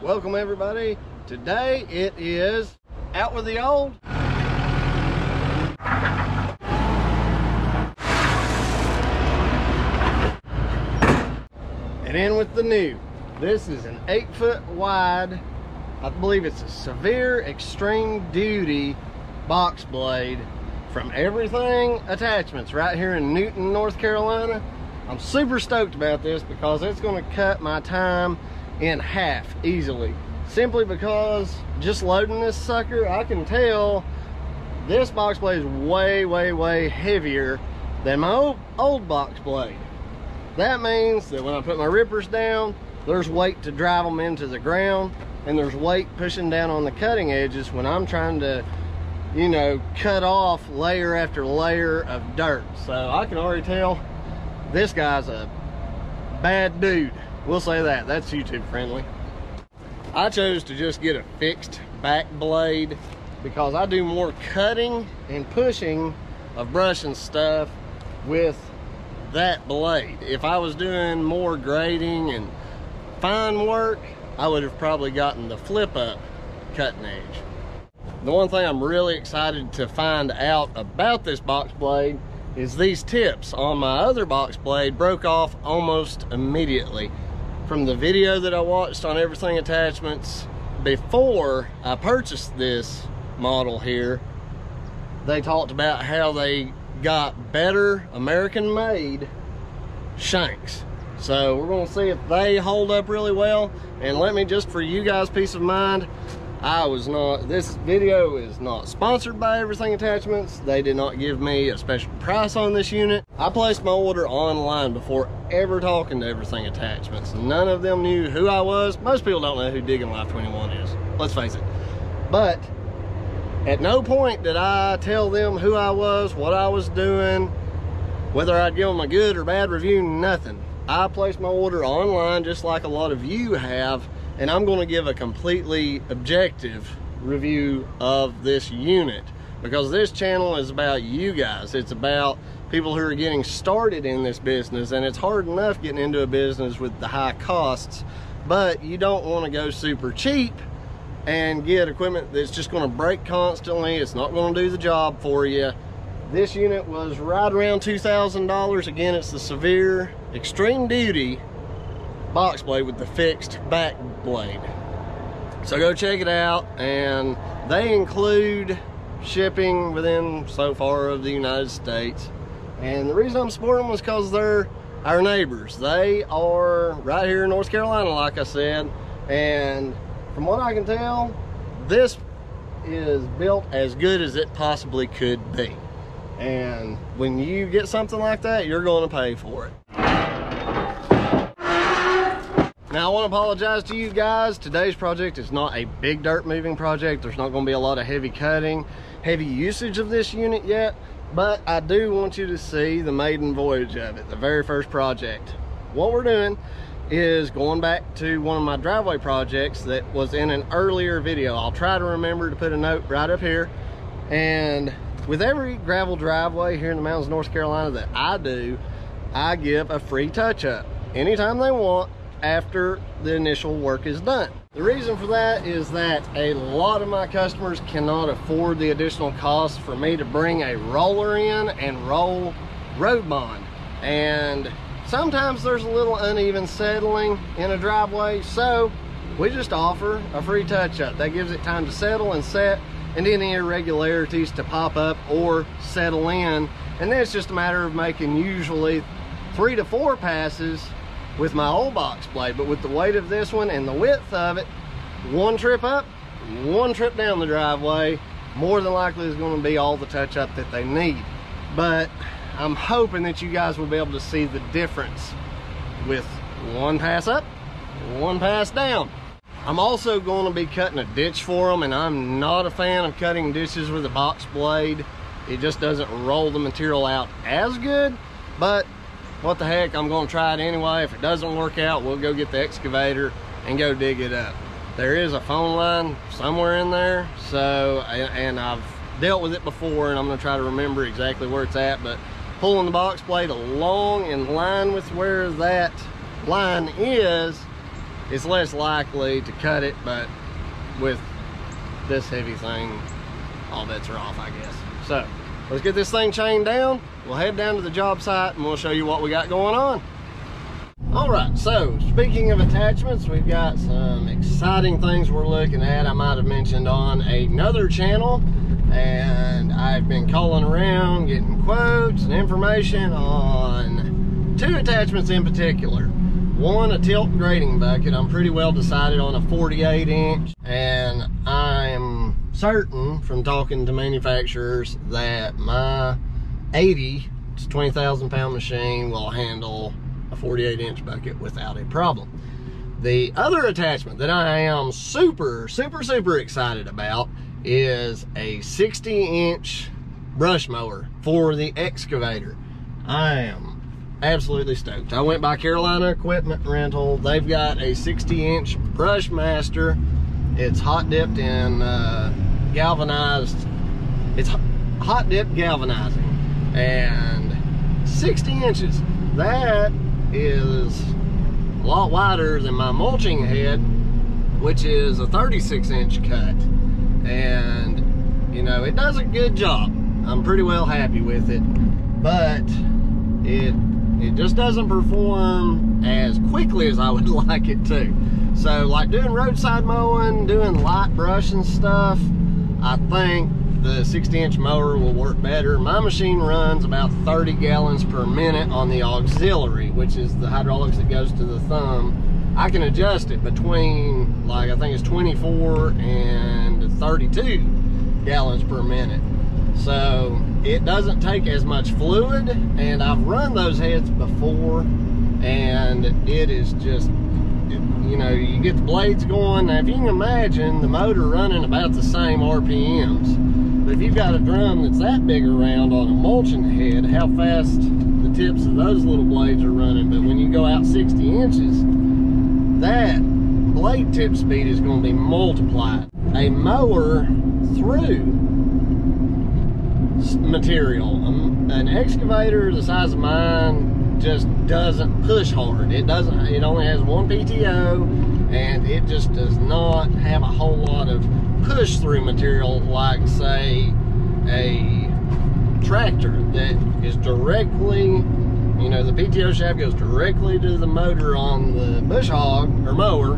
Welcome everybody. Today it is out with the old and in with the new. This is an 8-foot wide, I believe it's a severe extreme duty box blade from Everything Attachments right here in Newton, North Carolina. I'm super stoked about this because it's going to cut my time in half easily, simply because just loading this sucker, I can tell this box blade is way heavier than my old box blade. That means that when I put my rippers down, there's weight to drive them into the ground, and there's weight pushing down on the cutting edges when I'm trying to, you know, cut off layer after layer of dirt. So I can already tell this guy's a bad dude. We'll say that. That's YouTube friendly. I chose to just get a fixed back blade because I do more cutting and pushing of brush and stuff with that blade. If I was doing more grading and fine work, I would have probably gotten the flip up cutting edge. The one thing I'm really excited to find out about this box blade is these tips on my other box blade broke off almost immediately. From the video that I watched on Everything Attachments before I purchased this model here, they talked about how they got better American made shanks. So we're going to see if they hold up really well. And let me just, for you guys peace of mind, this video is not sponsored by Everything Attachments. They did not give me a special price on this unit. I placed my order online before ever talking to Everything Attachments. None of them knew who I was. Most people don't know who Digging Life 21 is, let's face it. But at no point did I tell them who I was, what I was doing, whether I'd give them a good or bad review, nothing. I placed my order online just like a lot of you have, and I'm going to give a completely objective review of this unit because this channel is about you guys. It's about people who are getting started in this business, and it's hard enough getting into a business with the high costs, but you don't want to go super cheap and get equipment that's just going to break constantly. It's not going to do the job for you. This unit was right around $2,000. Again, it's the severe extreme duty box blade with the fixed back blade. So go check it out, and they include shipping within so far of the United States. And the reason I'm supporting them was because they're our neighbors. They are right here in North Carolina, like I said, and from what I can tell, this is built as good as it possibly could be. And when you get something like that, you're going to pay for it. Now, I want to apologize to you guys. Today's project is not a big dirt moving project. There's not going to be a lot of heavy cutting, heavy usage of this unit yet, but I do want you to see the maiden voyage of it, the very first project. What we're doing is going back to one of my driveway projects that was in an earlier video. I'll try to remember to put a note right up here. And with every gravel driveway here in the mountains of North Carolina that I do, I give a free touch-up anytime they want after the initial work is done. The reason for that is that a lot of my customers cannot afford the additional cost for me to bring a roller in and roll road bond. And sometimes there's a little uneven settling in a driveway, so we just offer a free touch-up. That gives it time to settle and set, and any irregularities to pop up or settle in. And then it's just a matter of making usually 3 to 4 passes with my old box blade. But with the weight of this one and the width of it, 1 trip up, 1 trip down the driveway, more than likely is going to be all the touch-up that they need. But I'm hoping that you guys will be able to see the difference with 1 pass up, 1 pass down. I'm also going to be cutting a ditch for them, and I'm not a fan of cutting ditches with a box blade. It just doesn't roll the material out as good, but what the heck, I'm going to try it anyway. If it doesn't work out, we'll go get the excavator and go dig it up. There is a phone line somewhere in there, so, and I've dealt with it before, and I'm going to try to remember exactly where it's at, but pulling the box blade along in line with where that line is it's less likely to cut it, but with this heavy thing, all bets are off, I guess. So let's get this thing chained down. We'll head down to the job site and we'll show you what we got going on. All right, so speaking of attachments, we've got some exciting things we're looking at. I might have mentioned on another channel, and I've been calling around getting quotes and information on 2 attachments in particular. One, a tilt grading bucket. I'm pretty well decided on a 48 inch, and I'm certain from talking to manufacturers that my 80 to 20,000 pound machine will handle a 48 inch bucket without a problem. The other attachment that I am super excited about is a 60 inch brush mower for the excavator. I am absolutely stoked. I went by Carolina Equipment Rental. They've got a 60 inch brush master. It's hot dipped in galvanized. It's hot dipped galvanizing, and 60 inches. That is a lot wider than my mulching head, which is a 36 inch cut. And you know, it does a good job. I'm pretty well happy with it, but it just doesn't perform as quickly as I would like it to. So like doing roadside mowing, doing light brush and stuff, I think the 60 inch mower will work better. My machine runs about 30 gallons per minute on the auxiliary, which is the hydraulics that goes to the thumb. I can adjust it between, like, I think it's 24 and 32 gallons per minute. So it doesn't take as much fluid, and I've run those heads before, and it is just, you know, you get the blades going. Now if you can imagine the motor running about the same RPMs, but if you've got a drum that's that big around on a mulching head, how fast the tips of those little blades are running. But when you go out 60 inches, that blade tip speed is going to be multiplied. A mower through material, an excavator the size of mine just doesn't push hard. It only has 1 PTO, and it just does not have a whole lot of push through material like, say, a tractor that is directly, you know, the PTO shaft goes directly to the motor on the bush hog or mower,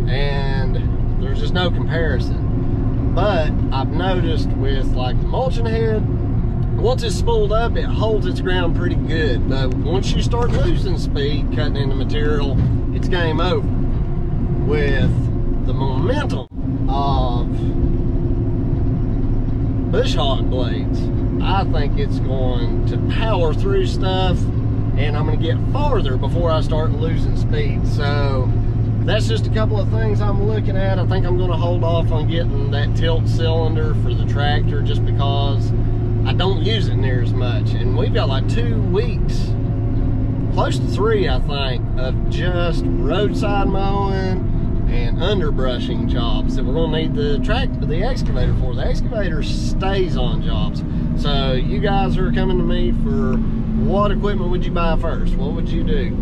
and there's just no comparison. But I've noticed with like the mulching head, once it's spooled up, it holds its ground pretty good. But once you start losing speed cutting into material, it's game over. With the momentum of bush hog blades, I think it's going to power through stuff, and I'm going to get farther before I start losing speed. So that's just a couple of things I'm looking at. I think I'm going to hold off on getting that tilt cylinder for the tractor just because I don't use it near as much. And we've got like 2 weeks, close to 3 I think, of just roadside mowing and underbrushing jobs that we're going to need the excavator for. The excavator stays on jobs. So you guys are coming to me for what equipment would you buy first? What would you do?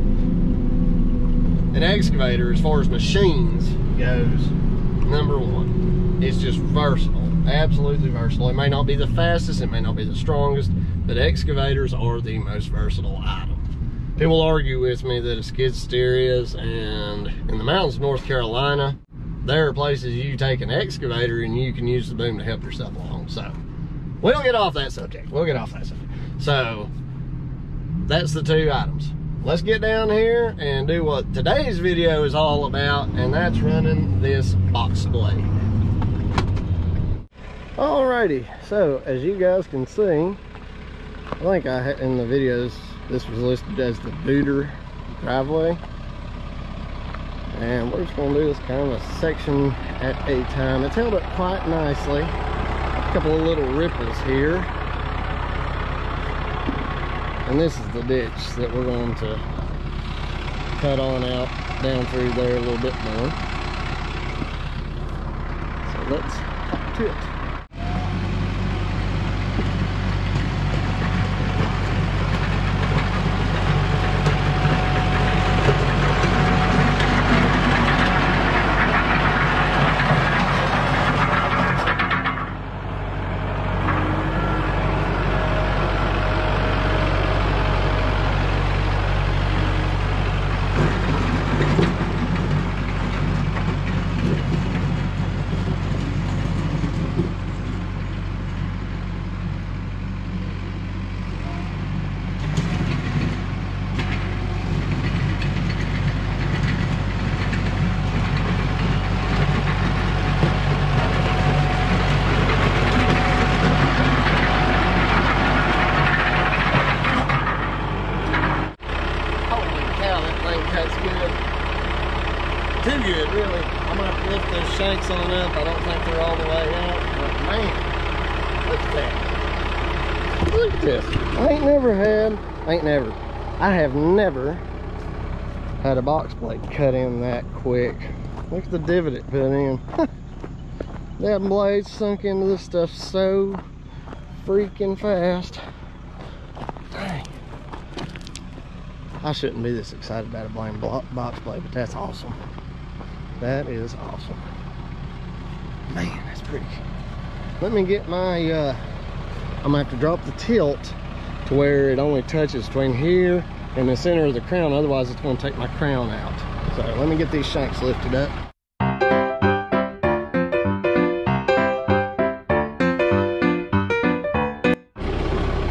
An excavator, as far as machines goes, number 1, it's just versatile, absolutely versatile. It may not be the fastest, it may not be the strongest, but excavators are the most versatile item. People argue with me that a skid steer is, and in the mountains of North Carolina, there are places you take an excavator and you can use the boom to help yourself along. So we'll get off that subject. So that's the 2 items. Let's get down here and do what today's video is all about, and that's running this Boxblade. Alrighty, so as you guys can see, I think in the videos this was listed as the booter driveway, and we're just going to do this kind of a section at a time. It's held up quite nicely. A couple of little ripples here, and this is the ditch that we're going to cut on out down through there a little bit more. So let's hop to it. lift those shanks on up. I don't think they're all the way out, but man, look at that. Look at this. I have never had a box blade cut in that quick. Look at the divot it put in. That blade sunk into this stuff so freaking fast. Dang. I shouldn't be this excited about a blame box blade, but that's awesome. That is awesome. Man, that's pretty. Let me get my, I'm gonna have to drop the tilt to where it only touches between here and the center of the crown. Otherwise, it's gonna take my crown out. So let me get these shanks lifted up.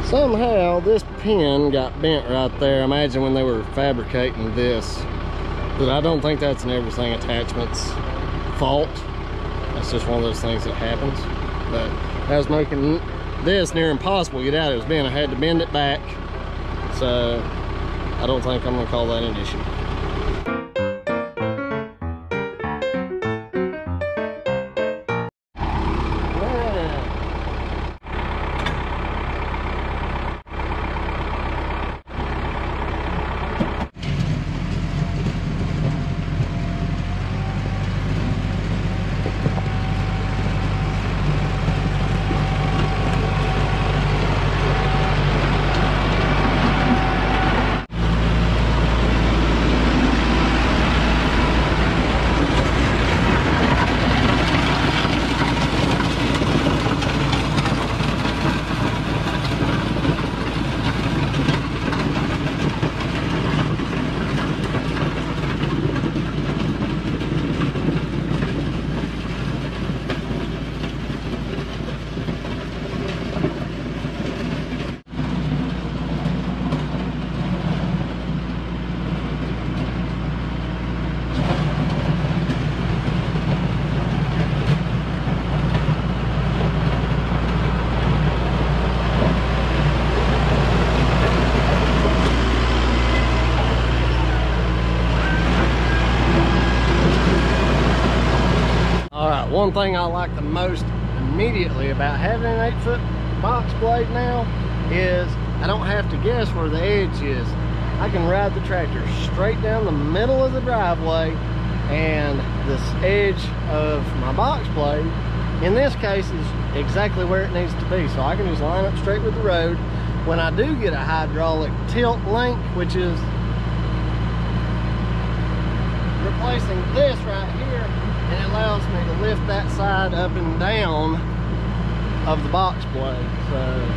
Somehow this pin got bent right there. Imagine when they were fabricating this. But I don't think that's an everything attachment's fault. That's just one of those things that happens. But that was making this near impossible to get out. It was bent. I had to bend it back. So I don't think I'm gonna call that an issue. One thing I like the most immediately about having an 8-foot box blade now is I don't have to guess where the edge is. I can ride the tractor straight down the middle of the driveway, and this edge of my box blade in this case is exactly where it needs to be, so I can just line up straight with the road. When I do get a hydraulic tilt link, which is replacing this right here, and it allows me to lift that side up and down of the box blade. So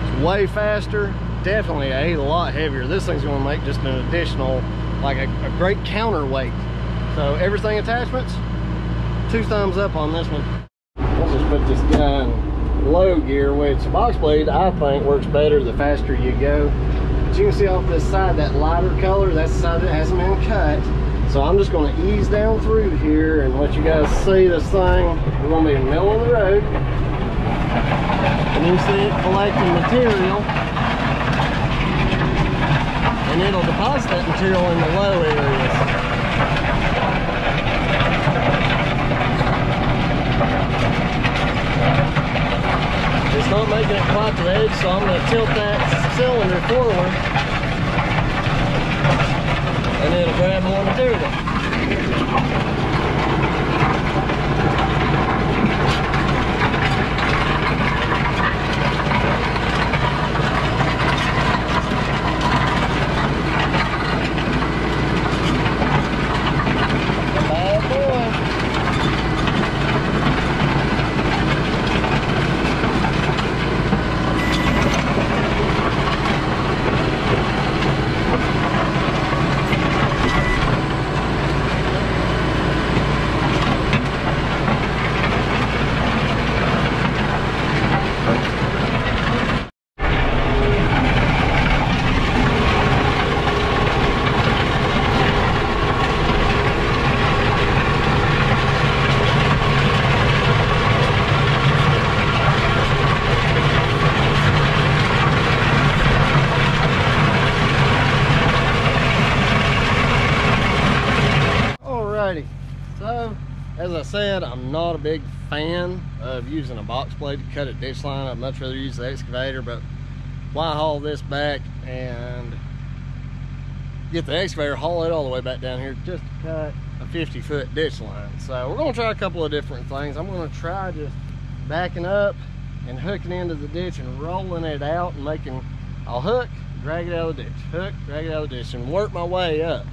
it's way faster, definitely a lot heavier. This thing's going to make just an additional, like a great counterweight. So everything attachments, 2 thumbs up on this one. Let's just put this guy in low gear, which the box blade I think works better the faster you go. But you can see off this side, that lighter color, that's the side that hasn't been cut. So I'm just going to ease down through here and let you guys see this thing. We're going to be in the middle of the road. And you see it collecting material. And it'll deposit that material in the low areas. It's not making it quite to the edge, so I'm going to tilt that cylinder forward. And it'll grab more material. Bad boy. as I said, I'm not a big fan of using a box blade to cut a ditch line. I'd much rather use the excavator, but why haul this back and get the excavator, haul it all the way back down here just to cut a 50-foot ditch line? So we're gonna try a couple of different things. I'm gonna try just backing up and hooking into the ditch and rolling it out and I'll hook, drag it out of the ditch, hook, drag it out of the ditch, and work my way up.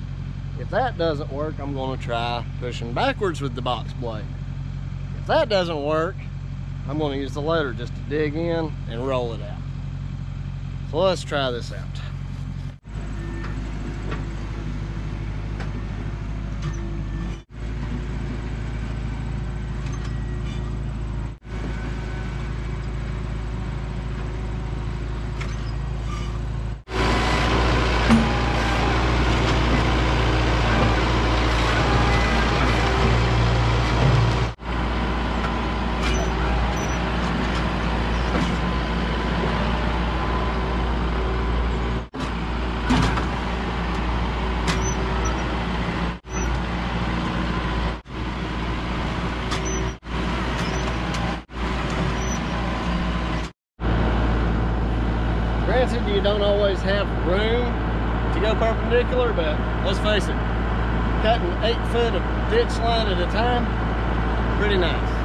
If that doesn't work, I'm gonna try pushing backwards with the box blade. If that doesn't work, I'm gonna use the loader just to dig in and roll it out. So let's try this out. Granted, you don't always have room to go perpendicular, but let's face it, cutting 8 foot of ditch line at a time, pretty nice.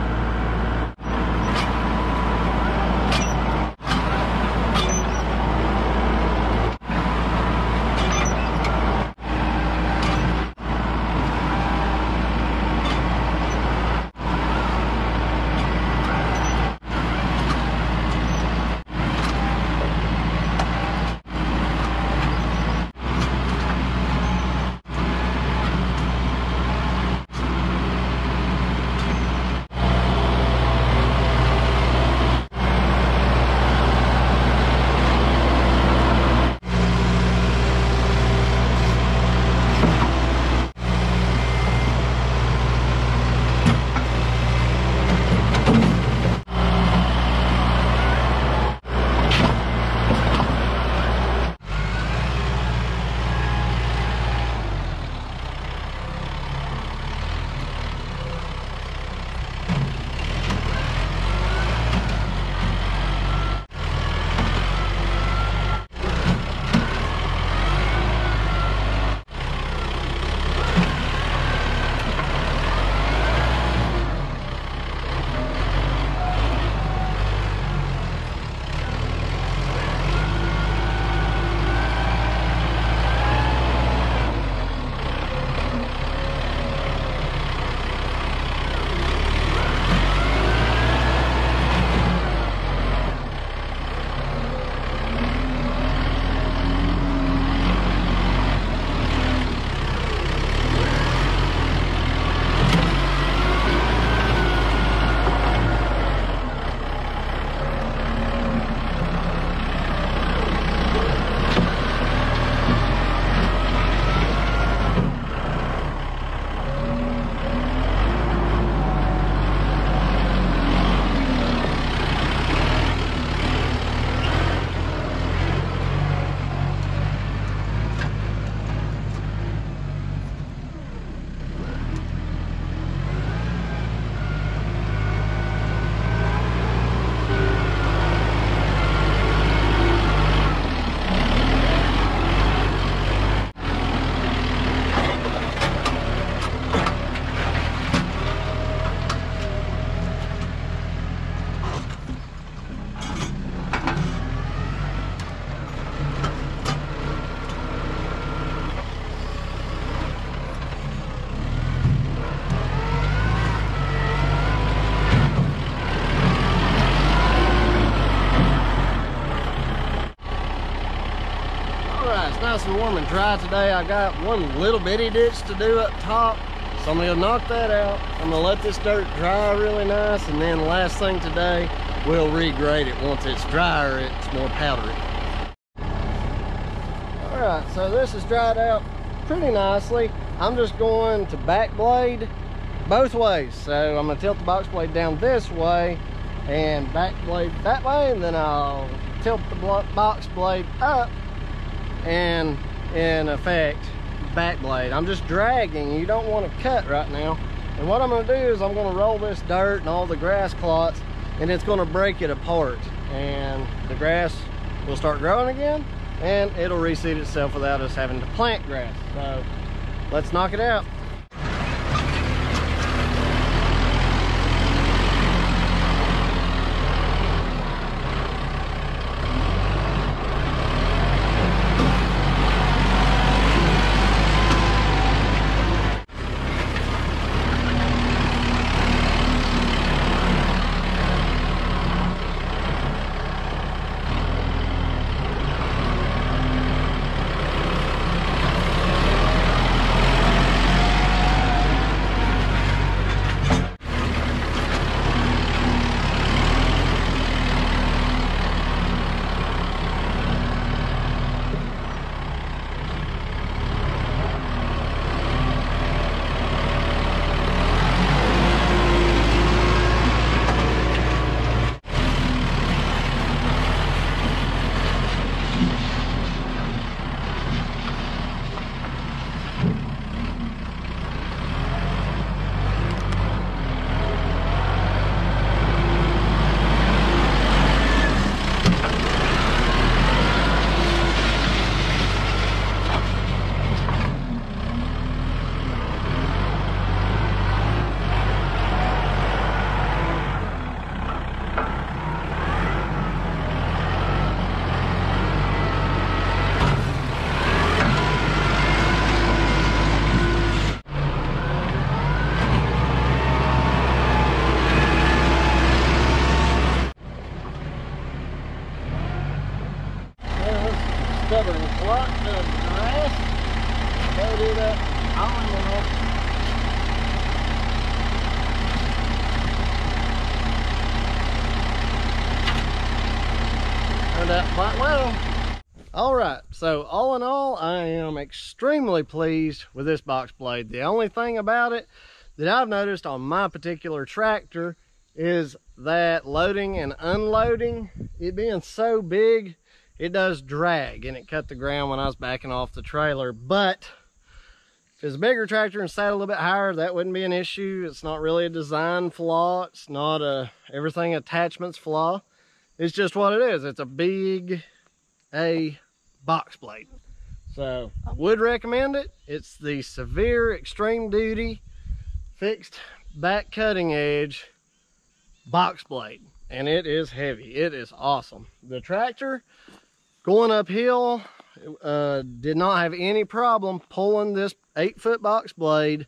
Nice and warm and dry today. I got one little bitty ditch to do up top, so I'm gonna knock that out. I'm gonna let this dirt dry really nice, and then last thing today, we'll regrade it. Once it's drier, it's more powdery. All right, so this is dried out pretty nicely. I'm just going to back blade both ways. So I'm gonna tilt the box blade down this way and back blade that way, and then I'll tilt the box blade up and in effect back blade. I'm just dragging. You don't want to cut right now. And what I'm gonna do is I'm gonna roll this dirt and all the grass clots, and it's gonna break it apart. And the grass will start growing again, and it'll reseed itself without us having to plant grass. So let's knock it out. Stubborn clot of grass. Go do that. Turned out quite well. Alright, so all in all, I am extremely pleased with this Boxblade. The only thing about it that I've noticed on my particular tractor is that loading and unloading, it being so big, it does drag, and it cut the ground when I was backing off the trailer. But if it's a bigger tractor and sat a little bit higher, that wouldn't be an issue. It's not really a design flaw. It's not a everything attachments flaw. It's just what it is. It's a big Boxblade. So I would recommend it. It's the severe extreme duty fixed back cutting edge Boxblade, and it is heavy. It is awesome. The tractor going uphill did not have any problem pulling this 8-foot Boxblade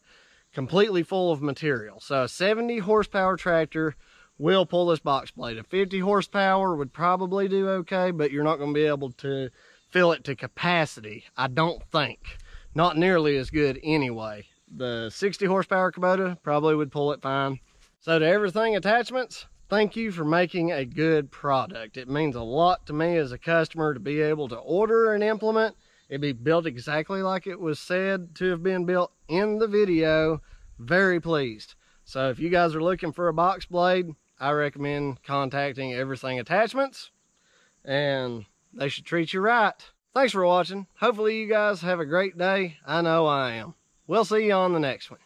completely full of material. So a 70 horsepower tractor will pull this Boxblade. A 50 horsepower would probably do okay, but you're not going to be able to fill it to capacity, I don't think. Not nearly as good anyway. The 60 horsepower Kubota probably would pull it fine. So to Everything Attachments, thank you for making a good product. It means a lot to me as a customer to be able to order an implement. It'd be built exactly like it was said to have been built in the video. Very pleased. So if you guys are looking for a Boxblade, I recommend contacting Everything Attachments, and they should treat you right. Thanks for watching. Hopefully you guys have a great day. I know I am. We'll see you on the next one.